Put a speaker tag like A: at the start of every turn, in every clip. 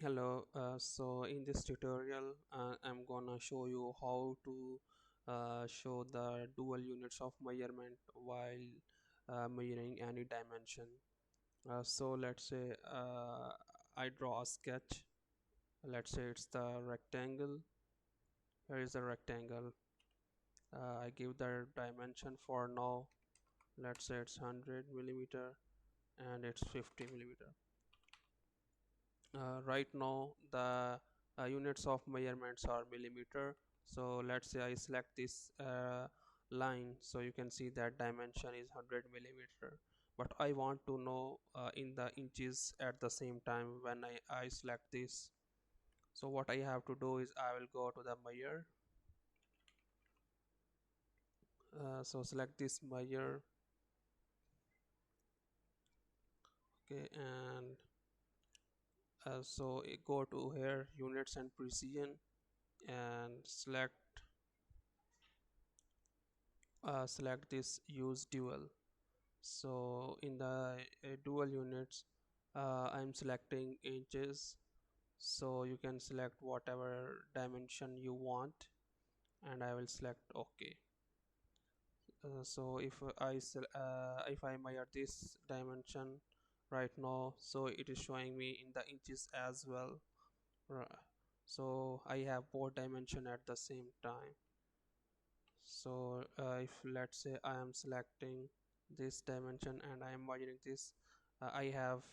A: Hello, so in this tutorial, I'm gonna show you how to show the dual units of measurement while measuring any dimension. So let's say I draw a sketch. Let's say it's the rectangle. Here is the rectangle. I give the dimension for now. Let's say it's 100 millimeter and it's 50 millimeter. Right now the units of measurements are millimeter, so let's say I select this line, so you can see that dimension is 100 millimeter, but I want to know in the inches at the same time when I select this. So what I have to do is I will go to the measure, so select this measure. Okay, and so go to here units and precision and select this use dual. So in the dual units, I'm selecting inches, so you can select whatever dimension you want, and I will select OK. So if I measure this dimension right now, so it is showing me in the inches as well. So I have both dimension at the same time. So if let's say I am selecting this dimension and I am measuring this, I have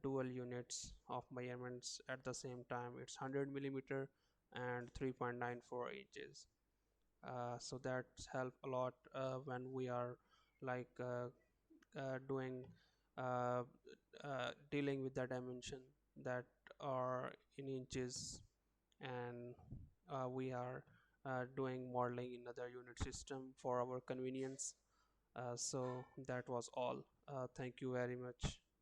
A: dual units of measurements at the same time. It's 100 millimeter and 3.94 inches. So that help a lot when we are like doing uh, dealing with the dimension that are in inches, and we are doing modeling in other unit system for our convenience. So that was all. Thank you very much.